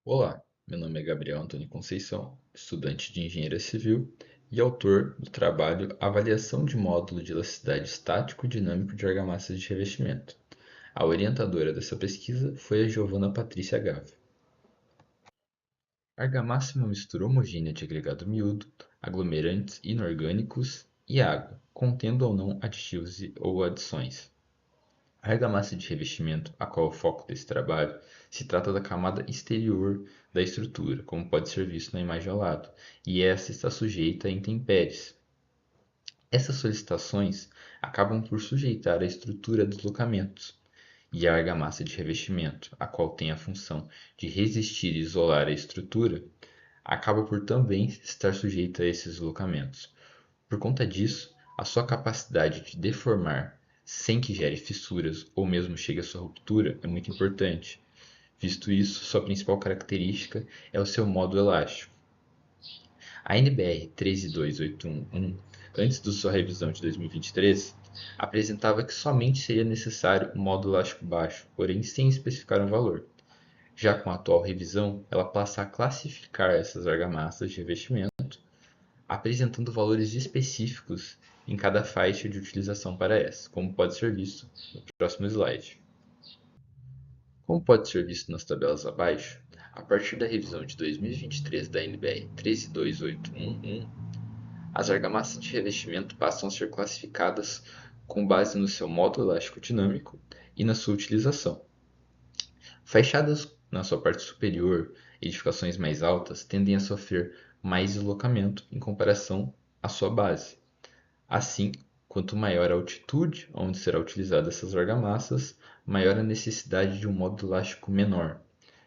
Olá, meu nome é Gabriel Antônio Conceição, estudante de Engenharia Civil e autor do trabalho Avaliação de módulo de elasticidade estático e dinâmico de argamassas de revestimento. A orientadora dessa pesquisa foi a Giovana Patrícia Gava. Argamassa é uma mistura homogênea de agregado miúdo, aglomerantes inorgânicos e água, contendo ou não aditivos ou adições. A argamassa de revestimento, a qual é o foco desse trabalho, se trata da camada exterior da estrutura, como pode ser visto na imagem ao lado, e essa está sujeita a intempéries. Essas solicitações acabam por sujeitar a estrutura a deslocamentos, e a argamassa de revestimento, a qual tem a função de resistir e isolar a estrutura, acaba por também estar sujeita a esses deslocamentos. Por conta disso, a sua capacidade de deformar sem que gere fissuras ou mesmo chegue à sua ruptura é muito importante. Visto isso, sua principal característica é o seu modo elástico. A NBR 13281, antes da sua revisão de 2023, apresentava que somente seria necessário um modo elástico baixo, porém sem especificar um valor. Já com a atual revisão, ela passa a classificar essas argamassas de revestimento apresentando valores específicos em cada faixa de utilização para essa, como pode ser visto no próximo slide. Como pode ser visto nas tabelas abaixo, a partir da revisão de 2023 da NBR 13281, as argamassas de revestimento passam a ser classificadas com base no seu módulo elástico dinâmico e na sua utilização. Fechadas na sua parte superior, edificações mais altas tendem a sofrer mais deslocamento em comparação à sua base. Assim, quanto maior a altitude onde será utilizada essas argamassas, maior a necessidade de um módulo elástico menor,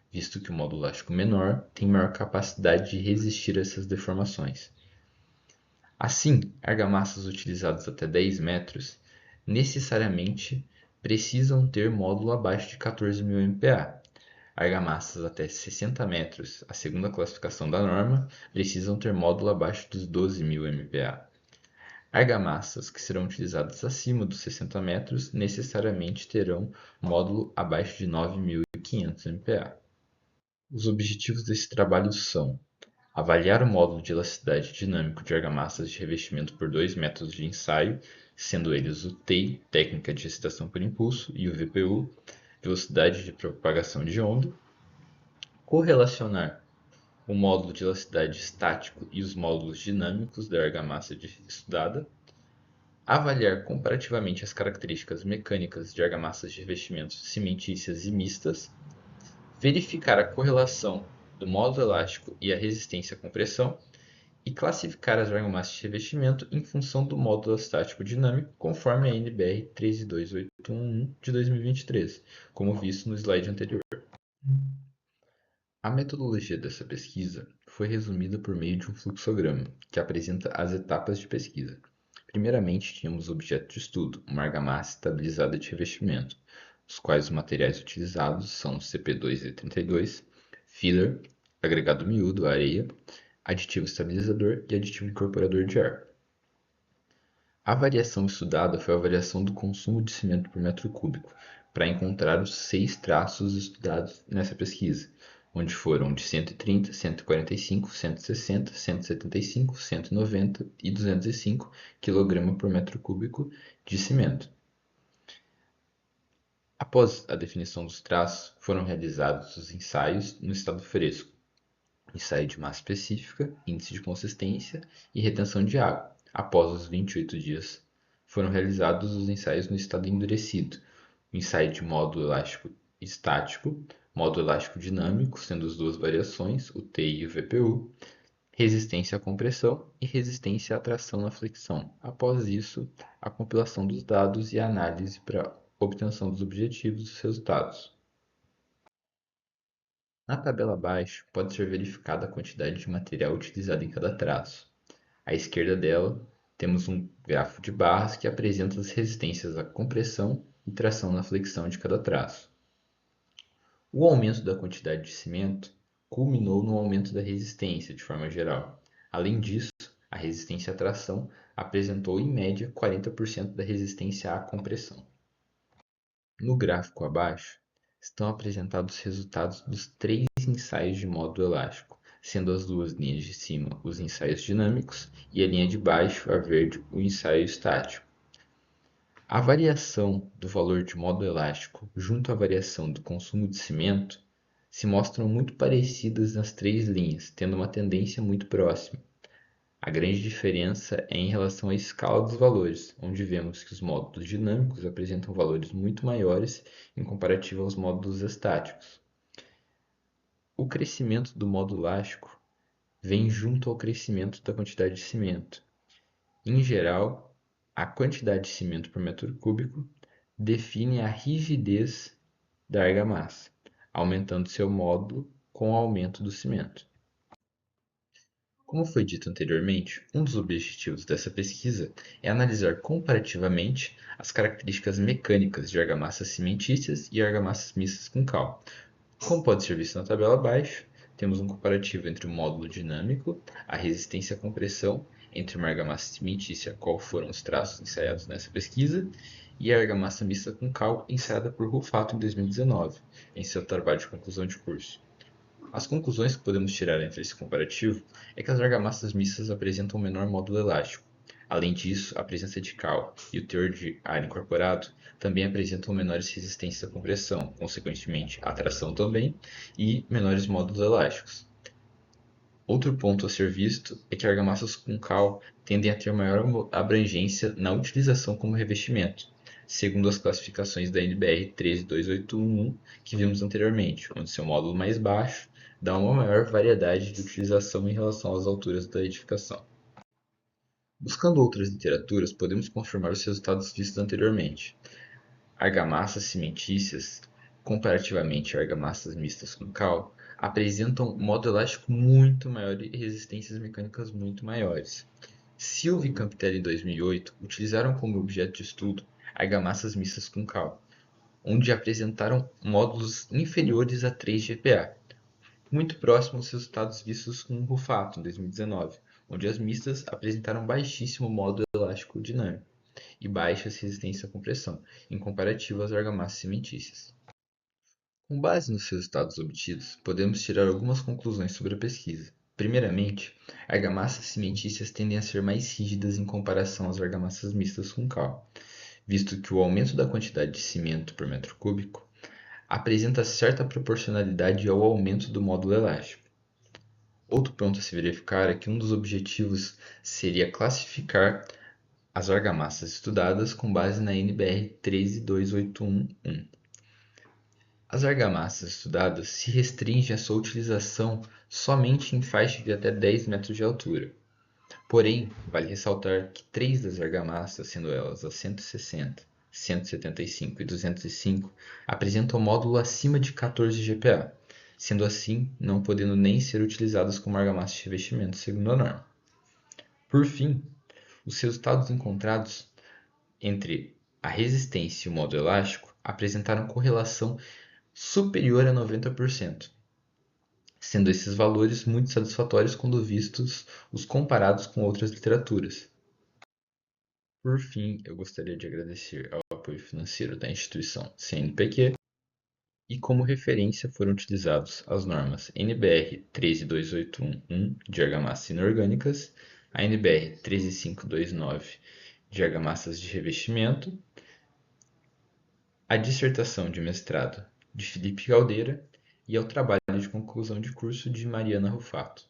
visto que o módulo elástico menor tem maior capacidade de resistir a essas deformações. Assim, argamassas utilizadas até 10 metros necessariamente precisam ter módulo abaixo de 14.000 MPa. Argamassas até 60 metros, a segunda classificação da norma, precisam ter módulo abaixo dos 12.000 MPa. Argamassas que serão utilizadas acima dos 60 metros necessariamente terão módulo abaixo de 9.500 MPa. Os objetivos desse trabalho são avaliar o módulo de elasticidade dinâmico de argamassas de revestimento por dois métodos de ensaio, sendo eles o TEI, técnica de excitação por impulso, e o VPU, velocidade de propagação de onda, correlacionar o módulo de elasticidade estático e os módulos dinâmicos da argamassa estudada, avaliar comparativamente as características mecânicas de argamassas de revestimentos cimentícias e mistas, verificar a correlação do módulo elástico e a resistência à compressão e classificar as argamassas de revestimento em função do módulo estático dinâmico conforme a NBR 13281 de 2023, como visto no slide anterior. A metodologia dessa pesquisa foi resumida por meio de um fluxograma, que apresenta as etapas de pesquisa. Primeiramente, tínhamos o objeto de estudo, uma argamassa estabilizada de revestimento, os quais os materiais utilizados são CP2E32, filler, agregado miúdo, areia, aditivo estabilizador e aditivo incorporador de ar. A variação estudada foi a variação do consumo de cimento por metro cúbico, para encontrar os 6 traços estudados nessa pesquisa, onde foram de 130, 145, 160, 175, 190 e 205 kg por metro cúbico de cimento. Após a definição dos traços, foram realizados os ensaios no estado fresco, ensaio de massa específica, índice de consistência e retenção de água. Após os 28 dias, foram realizados os ensaios no estado endurecido, o ensaio de módulo elástico estático, módulo elástico dinâmico, sendo as duas variações, o TI e o VPU, resistência à compressão e resistência à tração na flexão. Após isso, a compilação dos dados e a análise para obtenção dos objetivos dos resultados. Na tabela abaixo, pode ser verificada a quantidade de material utilizado em cada traço. À esquerda dela, temos um grafo de barras que apresenta as resistências à compressão e tração na flexão de cada traço. O aumento da quantidade de cimento culminou no aumento da resistência de forma geral. Além disso, a resistência à tração apresentou em média 40% da resistência à compressão. No gráfico abaixo, Estão apresentados os resultados dos 3 ensaios de módulo elástico, sendo as 2 linhas de cima os ensaios dinâmicos e a linha de baixo, a verde, o ensaio estático. A variação do valor de módulo elástico junto à variação do consumo de cimento se mostram muito parecidas nas 3 linhas, tendo uma tendência muito próxima. A grande diferença é em relação à escala dos valores, onde vemos que os módulos dinâmicos apresentam valores muito maiores em comparativo aos módulos estáticos. O crescimento do módulo elástico vem junto ao crescimento da quantidade de cimento. Em geral, a quantidade de cimento por metro cúbico define a rigidez da argamassa, aumentando seu módulo com o aumento do cimento. Como foi dito anteriormente, um dos objetivos dessa pesquisa é analisar comparativamente as características mecânicas de argamassas cimentícias e argamassas mistas com cal. Como pode ser visto na tabela abaixo, temos um comparativo entre o módulo dinâmico, a resistência à compressão entre uma argamassa cimentícia, qual foram os traços ensaiados nessa pesquisa, e a argamassa mista com cal ensaiada por Rufato em 2019, em seu trabalho de conclusão de curso. As conclusões que podemos tirar entre esse comparativo é que as argamassas mistas apresentam um menor módulo elástico. Além disso, a presença de cal e o teor de ar incorporado também apresentam menores resistências à compressão, consequentemente à tração também, e menores módulos elásticos. Outro ponto a ser visto é que argamassas com cal tendem a ter maior abrangência na utilização como revestimento, segundo as classificações da NBR 13281 que vimos anteriormente, onde seu módulo mais baixo dá uma maior variedade de utilização em relação às alturas da edificação. Buscando outras literaturas, podemos confirmar os resultados vistos anteriormente. Argamassas cimentícias, comparativamente a argamassas mistas com cal, apresentam módulo elástico muito maior e resistências mecânicas muito maiores. Silva e Campitelli, em 2008, utilizaram como objeto de estudo argamassas mistas com cal, onde apresentaram módulos inferiores a 3 GPa, muito próximo aos resultados vistos com Rufato, em 2019, onde as mistas apresentaram baixíssimo módulo elástico dinâmico e baixa resistência à compressão, em comparativo às argamassas cimentícias. Com base nos resultados obtidos, podemos tirar algumas conclusões sobre a pesquisa. Primeiramente, argamassas cimentícias tendem a ser mais rígidas em comparação às argamassas mistas com cal, visto que o aumento da quantidade de cimento por metro cúbico apresenta certa proporcionalidade ao aumento do módulo elástico. Outro ponto a se verificar é que um dos objetivos seria classificar as argamassas estudadas com base na NBR 13281. As argamassas estudadas se restringem a sua utilização somente em faixas de até 10 metros de altura. Porém, vale ressaltar que 3 das argamassas, sendo elas as 160, 175 e 205, apresentam módulo acima de 14 GPa, sendo assim, não podendo nem ser utilizadas como argamassa de revestimento segundo a norma. Por fim, os resultados encontrados entre a resistência e o módulo elástico apresentaram correlação superior a 90%, sendo esses valores muito satisfatórios quando vistos os comparados com outras literaturas. Por fim, eu gostaria de agradecer ao apoio financeiro da instituição CNPq e como referência foram utilizados as normas NBR 13281 de argamassas inorgânicas, a NBR 13529 de argamassas de revestimento, a dissertação de mestrado de Felipe Caldeira e ao trabalho de conclusão de curso de Mariana Rufato.